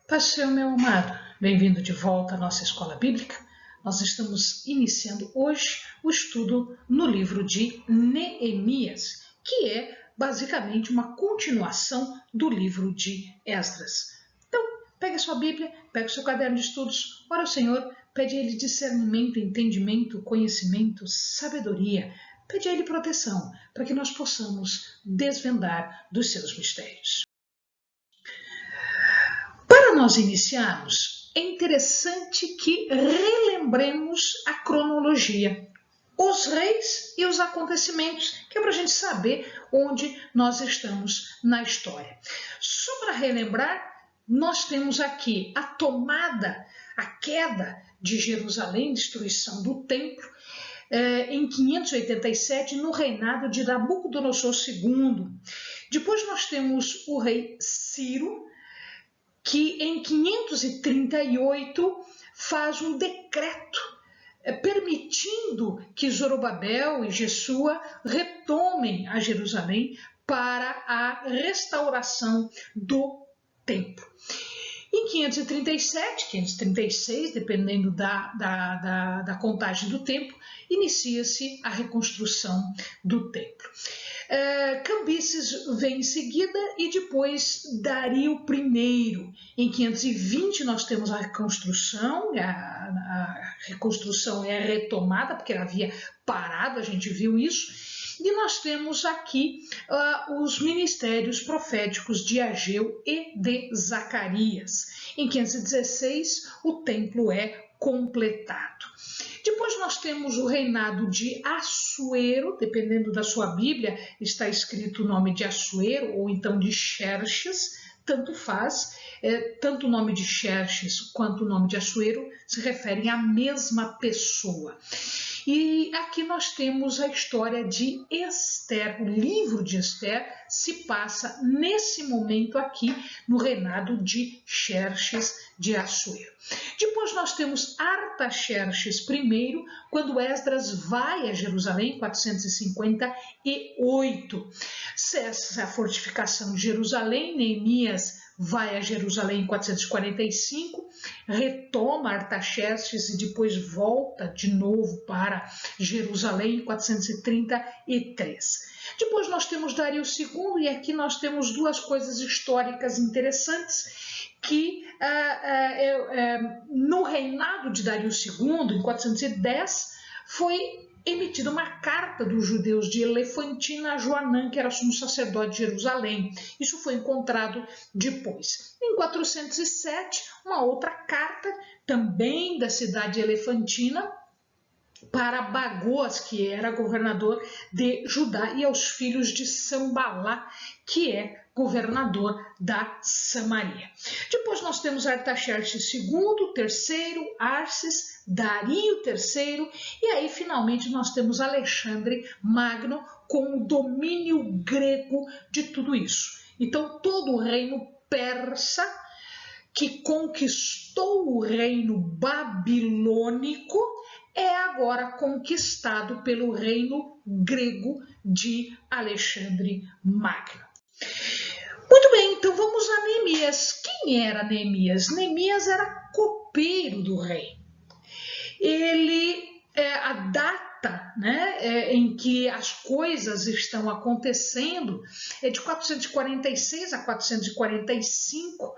Pai do Senhor, meu amado, bem-vindo de volta à nossa escola bíblica. Nós estamos iniciando hoje o estudo no livro de Neemias, que é basicamente uma continuação do livro de Esdras. Então, pegue a sua Bíblia, pegue o seu caderno de estudos, ora ao Senhor, pede a Ele discernimento, entendimento, conhecimento, sabedoria, pede a Ele proteção, para que nós possamos desvendar dos seus mistérios. Para nós iniciarmos, é interessante que relembremos a cronologia, os reis e os acontecimentos, que é para a gente saber onde nós estamos na história. Só para relembrar, nós temos aqui a tomada, a queda de Jerusalém, destruição do templo, em 587, no reinado de Nabucodonosor II. Depois nós temos o rei Ciro, que em 538 faz um decreto permitindo que Zorobabel e Jesua retomem a Jerusalém para a restauração do templo. Em 537, 536, dependendo da contagem do tempo, inicia-se a reconstrução do templo. Cambises vem em seguida e depois Dario I. Em 520 nós temos a reconstrução, a reconstrução é retomada, porque ela havia parado, a gente viu isso. E nós temos aqui os ministérios proféticos de Ageu e de Zacarias. Em 516 o templo é completado. Depois nós temos o reinado de Assuero, dependendo da sua Bíblia, está escrito o nome de Assuero ou então de Xerxes, tanto faz, tanto o nome de Xerxes quanto o nome de Assuero se referem à mesma pessoa. E aqui nós temos a história de Ester, o livro de Ester se passa nesse momento aqui no reinado de Xerxes de Assuero. Depois nós temos Artaxerxes I, quando Esdras vai a Jerusalém, em 458. Cessa a fortificação de Jerusalém, Neemias vai a Jerusalém em 445, retoma Artaxerxes e depois volta de novo para Jerusalém em 433. Depois nós temos Dario II e aqui nós temos duas coisas históricas interessantes que no reinado de Dario II, em 410, foi emitida uma carta dos judeus de Elefantina a Joanã, que era sumo sacerdote de Jerusalém. Isso foi encontrado depois. Em 407, uma outra carta, também da cidade de Elefantina, para Bagoas, que era governador de Judá, e aos filhos de Sambalá, que é governador da Samaria. Depois nós temos Artaxerxes II, terceiro, Arces, Dario III, e aí finalmente nós temos Alexandre Magno com o domínio grego de tudo isso. Então todo o reino persa que conquistou o reino babilônico é agora conquistado pelo reino grego de Alexandre Magno. Muito bem, então vamos a Neemias. Quem era Neemias? Neemias era copeiro do rei. A data, em que as coisas estão acontecendo é de 446 a 445,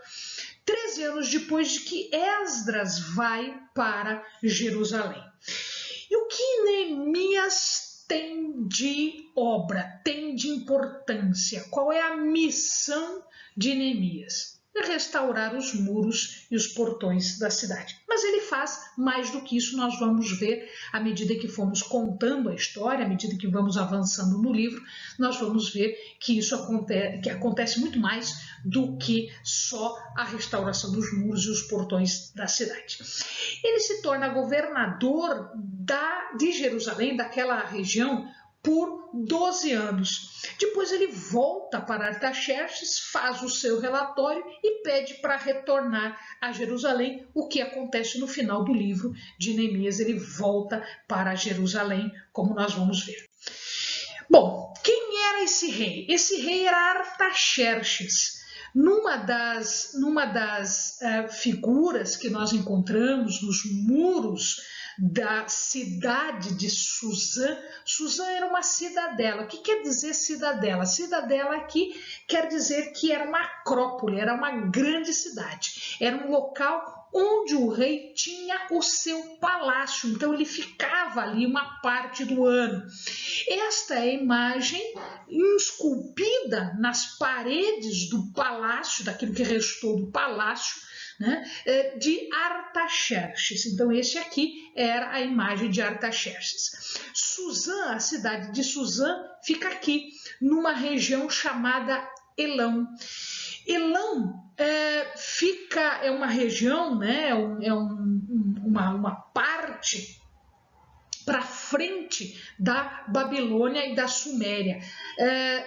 13 anos depois de que Esdras vai para Jerusalém. E o que Neemias tem de obra, tem de importância? Qual é a missão de Neemias? Restaurar os muros e os portões da cidade. Mas ele faz mais do que isso, nós vamos ver à medida que formos contando a história, à medida que vamos avançando no livro, nós vamos ver que isso acontece muito mais do que só a restauração dos muros e os portões da cidade. Ele se torna governador de Jerusalém, daquela região, por 12 anos. Depois ele volta para Artaxerxes, faz o seu relatório e pede para retornar a Jerusalém, o que acontece no final do livro de Neemias. Ele volta para Jerusalém, como nós vamos ver. Bom, quem era esse rei? Esse rei era Artaxerxes. Numa das figuras que nós encontramos nos muros da cidade de Suzã, Suzã era uma cidadela. O que quer dizer cidadela? Cidadela aqui quer dizer que era uma acrópole, era uma grande cidade. Era um local onde o rei tinha o seu palácio, então ele ficava ali uma parte do ano. Esta é a imagem esculpida nas paredes do palácio, daquilo que restou do palácio, né, de Artaxerxes. Então, esse aqui era a imagem de Artaxerxes. Suzã, a cidade de Suzã, fica aqui, numa região chamada Elão. Elão é uma região, né, uma parte para frente da Babilônia e da Suméria.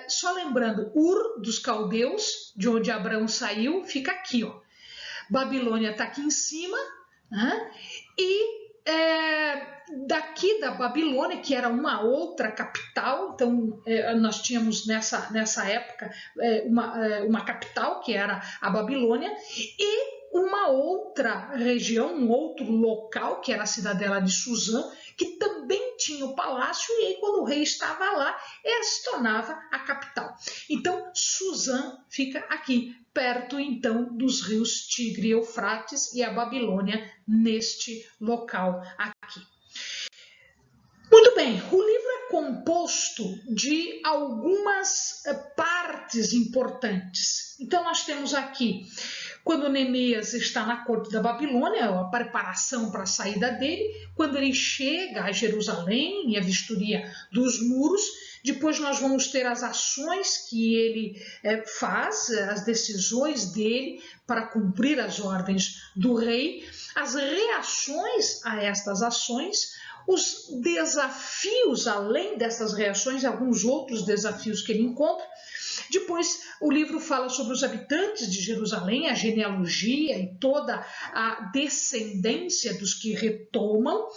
Só lembrando, Ur dos caldeus, de onde Abraão saiu, fica aqui, ó. Babilônia está aqui em cima, né? E daqui da Babilônia, que era uma outra capital, então nós tínhamos nessa época uma capital, que era a Babilônia, e uma outra região, um outro local, que era a cidadela de Suzã, que também tinha o palácio, e aí quando o rei estava lá, ela se tornava a capital. Então, Suzã fica aqui, perto então dos rios Tigre e Eufrates, e a Babilônia neste local aqui. Muito bem, o livro é composto de algumas partes importantes. Então, nós temos aqui, quando Neemias está na corte da Babilônia, a preparação para a saída dele, quando ele chega a Jerusalém e a vistoria dos muros. Depois nós vamos ter as ações que ele faz, as decisões dele para cumprir as ordens do rei, as reações a estas ações, os desafios, além dessas reações, alguns outros desafios que ele encontra. Depois o livro fala sobre os habitantes de Jerusalém, a genealogia e toda a descendência dos que retomam,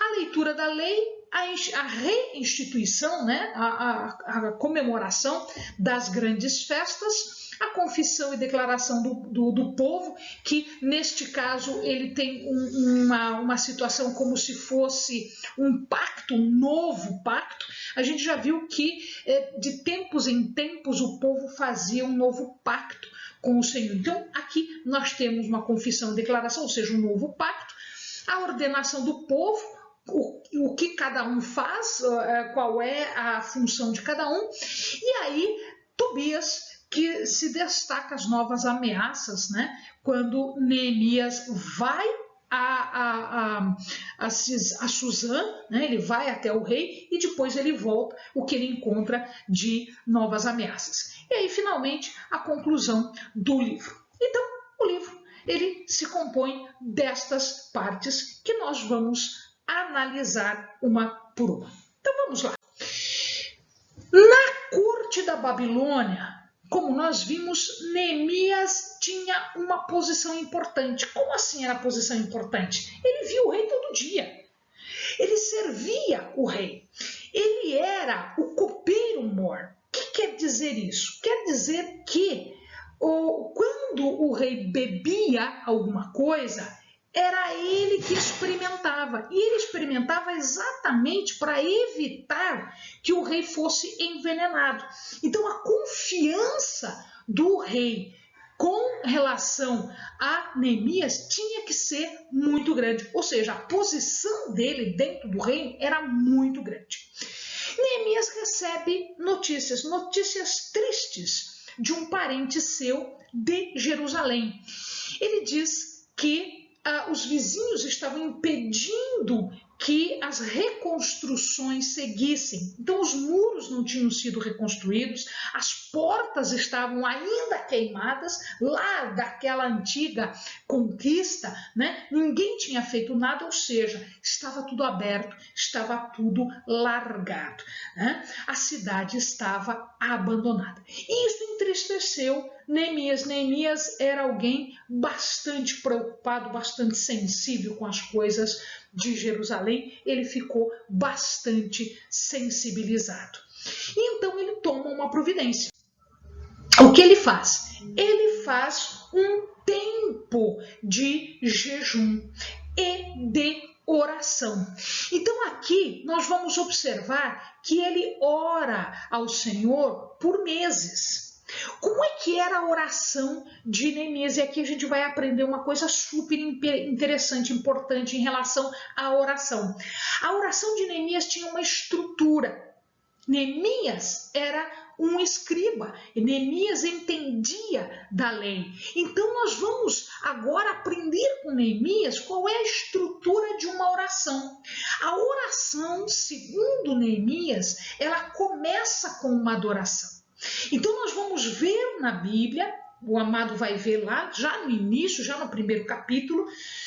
a leitura da lei, a reinstituição, né? a comemoração das grandes festas, a confissão e declaração do povo, que neste caso ele tem uma situação como se fosse um pacto, um novo pacto. A gente já viu que de tempos em tempos o povo fazia um novo pacto com o Senhor. Então aqui nós temos uma confissão e declaração, ou seja, um novo pacto, a ordenação do povo, o que cada um faz, qual é a função de cada um, e aí Tobias, que se destaca as novas ameaças, né? Quando Neemias vai a Suzã, né? Ele vai até o rei e depois ele volta, o que ele encontra de novas ameaças. E aí, finalmente, a conclusão do livro. Então, o livro ele se compõe destas partes que nós vamos analisar uma por uma. Então, vamos lá. Na corte da Babilônia, como nós vimos, Neemias tinha uma posição importante. Como assim era a posição importante? Ele via o rei todo dia. Ele servia o rei. Ele era o copeiro-mor. O que quer dizer isso? Quer dizer que quando o rei bebia alguma coisa, era ele que experimentava. E ele experimentava exatamente para evitar que o rei fosse envenenado. Então, a confiança do rei com relação a Neemias tinha que ser muito grande. Ou seja, a posição dele dentro do reino era muito grande. Neemias recebe notícias tristes de um parente seu de Jerusalém. Ele diz que os vizinhos estavam impedindo que as reconstruções seguissem. Então, os muros não tinham sido reconstruídos, as portas estavam ainda queimadas, lá daquela antiga conquista, né? Ninguém tinha feito nada, ou seja, estava tudo aberto, estava tudo largado, né? A cidade estava abandonada. E isso entristeceu Neemias. Neemias era alguém bastante preocupado, bastante sensível com as coisas de Jerusalém. Ele ficou bastante sensibilizado. E então ele toma uma providência. o que ele faz? Ele faz um tempo de jejum e de oração. Então aqui nós vamos observar que ele ora ao Senhor por meses. Como é que era a oração de Neemias? E aqui a gente vai aprender uma coisa super interessante, importante em relação à oração. A oração de Neemias tinha uma estrutura. Neemias era um escriba, e Neemias entendia da lei. Então nós vamos agora aprender com Neemias qual é a estrutura de uma oração. A oração, segundo Neemias, ela começa com uma adoração. Então nós vamos ver na Bíblia, o amado vai ver lá, já no início, já no primeiro capítulo,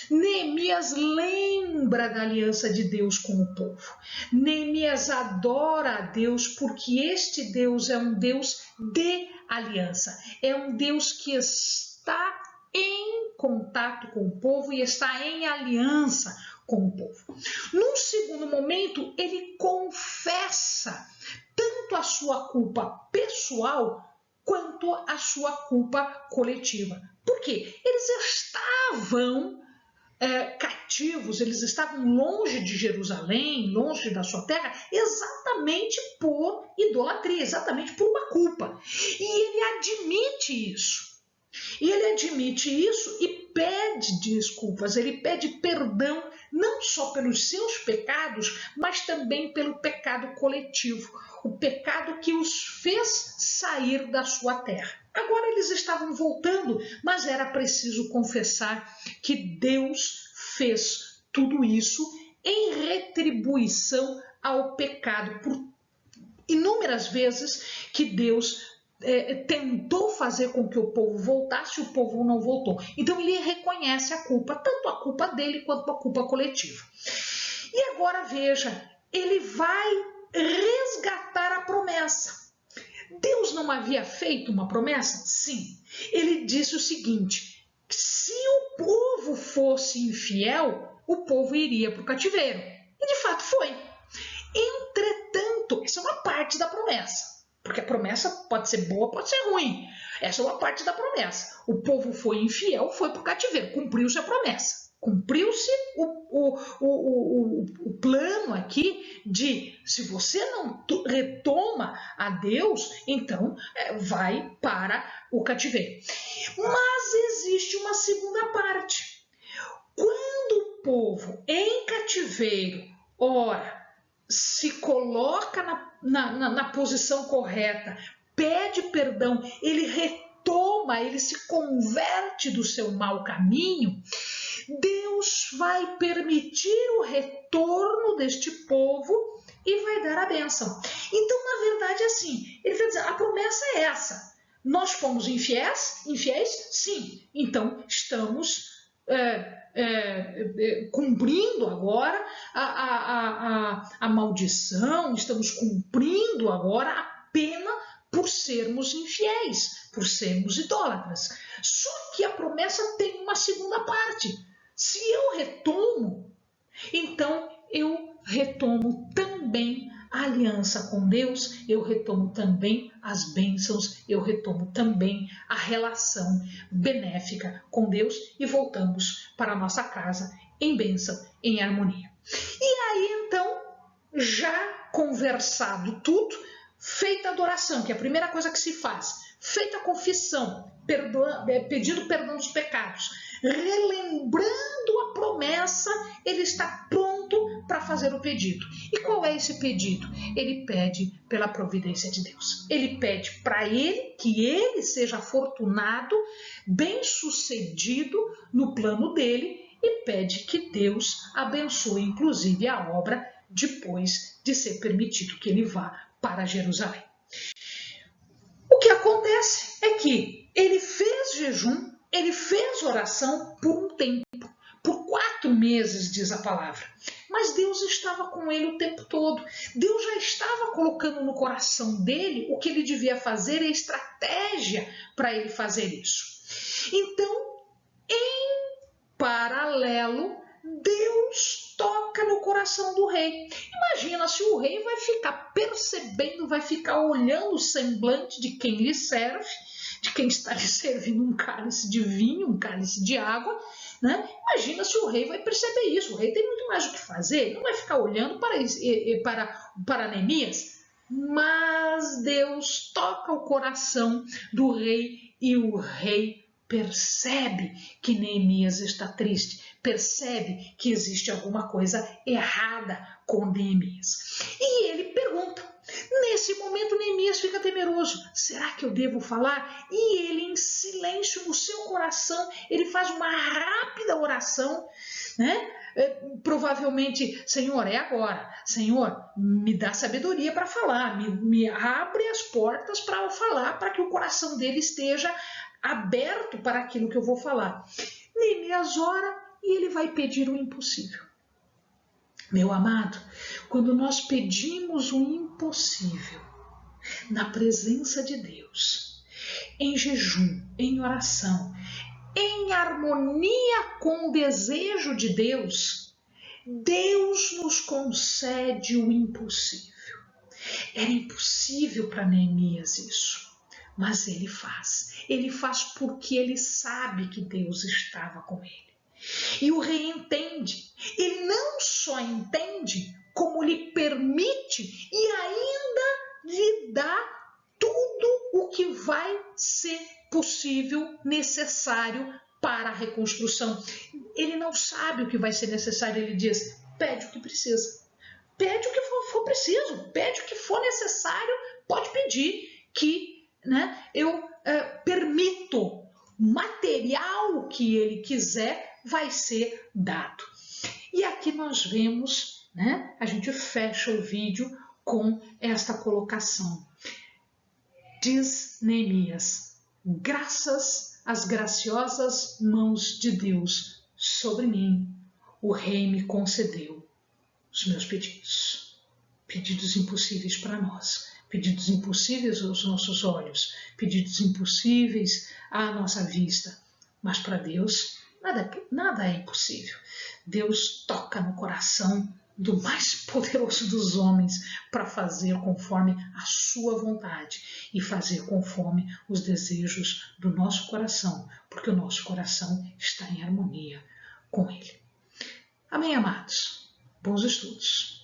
Neemias lembra da aliança de Deus com o povo. Neemias adora a Deus porque este Deus é um Deus de aliança. É um Deus que está em contato com o povo e está em aliança com o povo. Num segundo momento, ele confessa tanto a sua culpa pessoal quanto a sua culpa coletiva. Por quê? Eles estavam cativos, eles estavam longe de Jerusalém, longe da sua terra, exatamente por idolatria, exatamente por uma culpa. E ele admite isso. E ele admite isso e pede desculpas, ele pede perdão não só pelos seus pecados, mas também pelo pecado coletivo, o pecado que os fez sair da sua terra. Agora eles estavam voltando, mas era preciso confessar que Deus fez tudo isso em retribuição ao pecado, por inúmeras vezes que Deus tentou fazer com que o povo voltasse, o povo não voltou. Então ele reconhece a culpa, tanto a culpa dele quanto a culpa coletiva. E agora veja, ele vai resgatar a promessa. Deus não havia feito uma promessa? Sim. Ele disse o seguinte: se o povo fosse infiel, o povo iria para o cativeiro. E de fato foi. Entretanto, essa é uma parte da promessa. Porque a promessa pode ser boa, pode ser ruim. Essa é uma parte da promessa. O povo foi infiel, foi para o cativeiro. Cumpriu-se a promessa. Cumpriu-se o plano aqui de, se você não retoma a Deus, então vai para o cativeiro. Mas existe uma segunda parte. Quando o povo em cativeiro ora, se coloca na posição correta, pede perdão, ele retoma, ele se converte do seu mau caminho, Deus vai permitir o retorno deste povo e vai dar a bênção. Então, na verdade, assim, ele vai dizer, a promessa é essa. Nós fomos infiéis? Sim. Então, estamos cumprindo agora a maldição, estamos cumprindo agora a pena por sermos infiéis, por sermos idólatras. Só que a promessa tem uma segunda parte. Se eu retomo, então eu retomo também a aliança com Deus, eu retomo também as bênçãos, eu retomo também a relação benéfica com Deus e voltamos para a nossa casa em bênção, em harmonia. E aí então, já conversado tudo, feita a adoração, que é a primeira coisa que se faz, feita a confissão, pedindo perdão dos pecados, relembrando a promessa, ele está pronto para fazer o pedido. E qual é esse pedido? Ele pede pela providência de Deus. Ele pede para ele que ele seja afortunado, bem-sucedido no plano dele e pede que Deus abençoe, inclusive, a obra depois de ser permitido que ele vá para Jerusalém. O que acontece é que ele fez jejum, ele fez oração por um tempo, por 4 meses, diz a palavra. Mas Deus estava com ele o tempo todo. Deus já estava colocando no coração dele o que ele devia fazer e a estratégia para ele fazer isso. Então, em paralelo, Deus toca no coração do rei. Imagina se o rei vai ficar percebendo, vai ficar olhando o semblante de quem lhe serve de quem está lhe servindo um cálice de vinho, um cálice de água, né? Imagina se o rei vai perceber isso. O rei tem muito mais o que fazer, ele não vai ficar olhando para Neemias. Mas Deus toca o coração do rei e o rei percebe que Neemias está triste, percebe que existe alguma coisa errada com Neemias. E ele pergunta. Nesse momento, Neemias fica temeroso. Será que eu devo falar? E ele, em silêncio, no seu coração, ele faz uma rápida oração, né? Provavelmente, Senhor, é agora. Senhor, me dá sabedoria para falar, me abre as portas para eu falar, para que o coração dele esteja aberto para aquilo que eu vou falar. Neemias ora e ele vai pedir o impossível. Meu amado, quando nós pedimos o impossível na presença de Deus, em jejum, em oração, em harmonia com o desejo de Deus, Deus nos concede o impossível. Era impossível para Neemias isso, mas ele faz. Ele faz porque ele sabe que Deus estava com ele. E o rei entende. Ele não só entende, como lhe permite e ainda lhe dá tudo o que vai ser possível, necessário para a reconstrução. Ele não sabe o que vai ser necessário, ele diz, pede o que precisa. Pede o que for preciso, pede o que for necessário, pode pedir que, né, eu permito. O material que ele quiser vai ser dado. E aqui nós vemos, né, a gente fecha o vídeo com esta colocação. Diz Neemias, graças às graciosas mãos de Deus sobre mim, o rei me concedeu os meus pedidos. Pedidos impossíveis para nós, pedidos impossíveis aos nossos olhos, pedidos impossíveis à nossa vista. Mas para Deus, nada é impossível. Deus toca no coração do mais poderoso dos homens para fazer conforme a sua vontade e fazer conforme os desejos do nosso coração, porque o nosso coração está em harmonia com Ele. Amém, amados? Bons estudos.